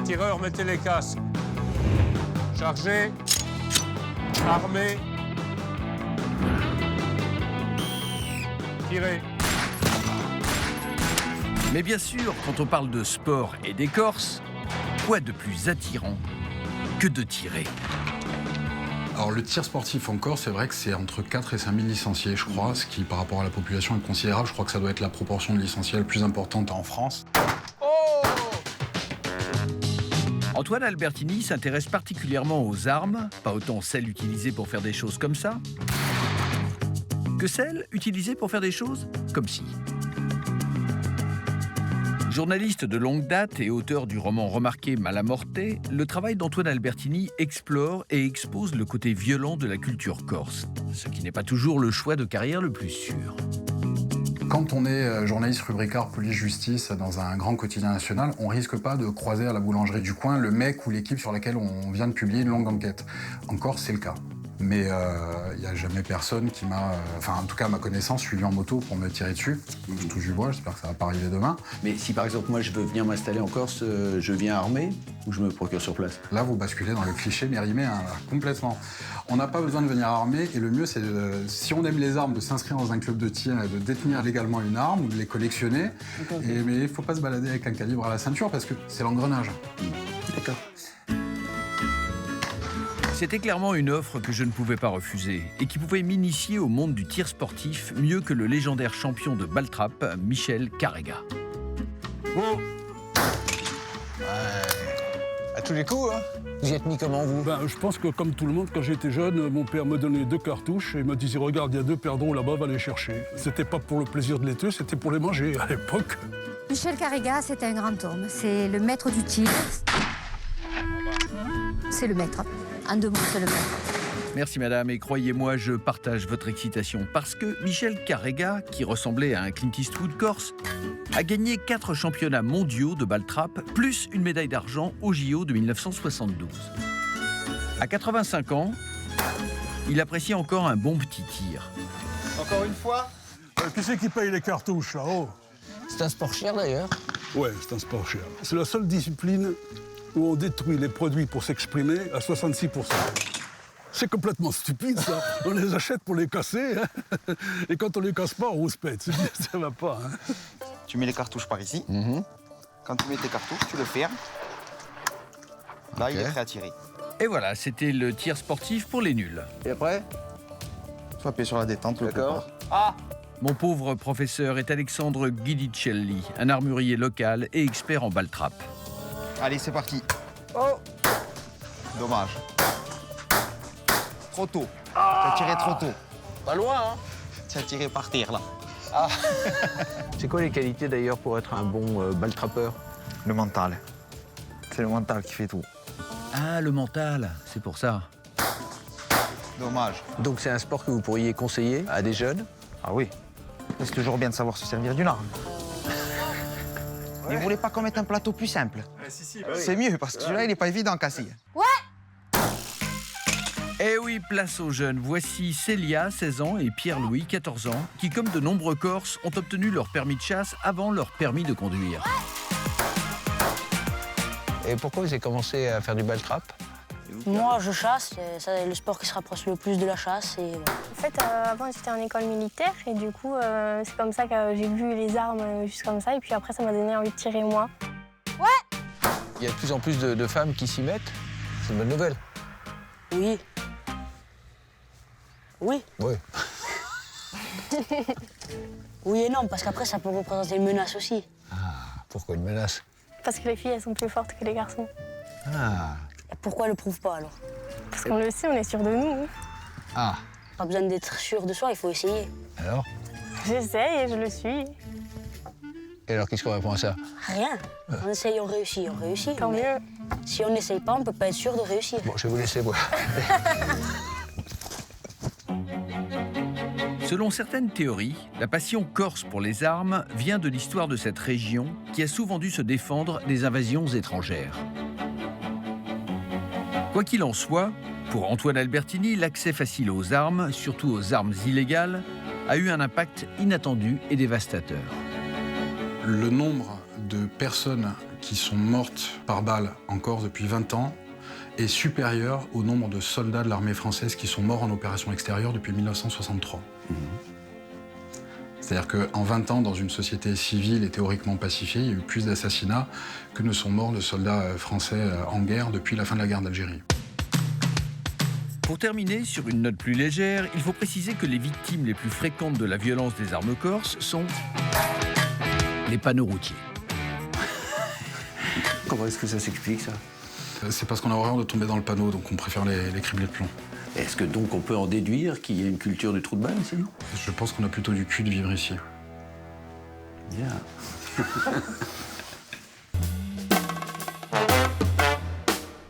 Tireurs, mettez les casques. Chargez. Armés. Tirez. Mais bien sûr, quand on parle de sport et d'écorce, quoi de plus attirant que de tirer? Alors le tir sportif en Corse, c'est vrai que c'est entre 4 et 5 000 licenciés, je crois, ce qui par rapport à la population est considérable. Je crois que ça doit être la proportion de licenciés la plus importante en France. Antoine Albertini s'intéresse particulièrement aux armes, pas autant celles utilisées pour faire des choses comme ça, que celles utilisées pour faire des choses comme ci. Journaliste de longue date et auteur du roman remarqué Malamorte, le travail d'Antoine Albertini explore et expose le côté violent de la culture corse, ce qui n'est pas toujours le choix de carrière le plus sûr. Quand on est journaliste rubricard police-justice dans un grand quotidien national, on risque pas de croiser à la boulangerie du coin le mec ou l'équipe sur laquelle on vient de publier une longue enquête. En Corse, c'est le cas. Mais il n'y a jamais personne qui m'a, en tout cas à ma connaissance, suivi en moto pour me tirer dessus. Je touche du bois, j'espère que ça va pas arriver demain. Mais si par exemple moi je veux venir m'installer en Corse, je viens armé ou je me procure sur place? Là, vous basculez dans le cliché mérimée, hein, complètement. On n'a pas besoin de venir armé et le mieux, c'est si on aime les armes, de s'inscrire dans un club de tir et de détenir légalement une arme ou de les collectionner. Mais il ne faut pas se balader avec un calibre à la ceinture parce que c'est l'engrenage. D'accord. C'était clairement une offre que je ne pouvais pas refuser et qui pouvait m'initier au monde du tir sportif mieux que le légendaire champion de Baltrap, Michel Carrega. Bon. À tous les coups, hein. Vous y êtes mis comment, vous? Je pense que, comme tout le monde, quand j'étais jeune, mon père me donnait 2 cartouches et me disait « Regarde, il y a 2 perdrons là-bas, va les chercher ». C'était pas pour le plaisir de les tuer, c'était pour les manger à l'époque. Michel Carrega, c'est un grand homme. C'est le maître du tir. C'est le maître. En 2 mots, c'est le maître. Merci madame, et croyez-moi, je partage votre excitation parce que Michel Carrega, qui ressemblait à un Clint Eastwood corse, a gagné 4 championnats mondiaux de Baltrap, plus une médaille d'argent au JO de 1972. À 85 ans, il apprécie encore un bon petit tir. Encore une fois? Qui c'est qui paye les cartouches, là-haut? C'est un sport cher, d'ailleurs. Ouais, c'est un sport cher. C'est la seule discipline où on détruit les produits pour s'exprimer à 66%. C'est complètement stupide, ça. On les achète pour les casser, hein. Et quand on les casse pas, on se pète. Ça va pas, hein. Tu mets les cartouches par ici. Quand tu mets tes cartouches, tu le fermes. Là, il est prêt à tirer. Et voilà, c'était le tir sportif pour les nuls. Et après, faut appuyer sur la détente. D'accord. Mon pauvre professeur est Alexandre Guidicelli, un armurier local et expert en Baltrap. Allez, c'est parti. Dommage. Trop tôt. Tu as tiré trop tôt. Pas loin, hein. Tu as tiré par terre, là. C'est quoi les qualités, d'ailleurs, pour être un bon baltrappeur? Le mental. C'est le mental qui fait tout. Ah, le mental, c'est pour ça. Dommage. Donc c'est un sport que vous pourriez conseiller à des jeunes? Ah oui. C'est toujours bien de savoir se servir d'une arme. Ne voulez pas qu'on mette un plateau plus simple? C'est mieux, parce que celui-là, il n'est pas évident à casser. Eh oui, place aux jeunes. Voici Célia, 16 ans, et Pierre-Louis, 14 ans, qui, comme de nombreux Corses, ont obtenu leur permis de chasse avant leur permis de conduire. Et pourquoi vous avez commencé à faire du baltrap? Moi, je chasse, c'est le sport qui se rapproche le plus de la chasse. Et... En fait, avant, j'étais en école militaire et du coup, c'est comme ça que j'ai vu les armes juste comme ça. Et puis après, ça m'a donné envie de tirer moi. Il y a de plus en plus de femmes qui s'y mettent. C'est une bonne nouvelle. Oui. Oui. Oui. Oui et non, parce qu'après, ça peut représenter une menace aussi. Ah, pourquoi une menace? Parce que les filles, elles sont plus fortes que les garçons. Ah. Et pourquoi elles le prouvent pas, alors? Parce qu'on le sait, on est sûr de nous. Ah. Pas besoin d'être sûr de soi, il faut essayer. Alors? J'essaye et je le suis. Et alors, qu'est-ce qu'on répond à ça? Rien. On essaye, on réussit, on réussit. Tant mieux. Si on n'essaye pas, on peut pas être sûr de réussir. Bon, je vais vous laisser voir. Selon certaines théories, la passion corse pour les armes vient de l'histoire de cette région qui a souvent dû se défendre des invasions étrangères. Quoi qu'il en soit, pour Antoine Albertini, l'accès facile aux armes, surtout aux armes illégales, a eu un impact inattendu et dévastateur. Le nombre de personnes qui sont mortes par balle en Corse depuis 20 ans est supérieur au nombre de soldats de l'armée française qui sont morts en opération extérieure depuis 1963. C'est-à-dire qu'en 20 ans, dans une société civile et théoriquement pacifiée, il y a eu plus d'assassinats que ne sont morts de soldats français en guerre depuis la fin de la guerre d'Algérie. Pour terminer, sur une note plus légère, il faut préciser que les victimes les plus fréquentes de la violence des armes corses sont les panneaux routiers. Comment est-ce que ça s'explique, ça? C'est parce qu'on a horreur de tomber dans le panneau, donc on préfère les criblés de plomb. Est-ce que donc on peut en déduire qu'il y a une culture du trou de balle ici? Je pense qu'on a plutôt du cul de vivre ici. Bien.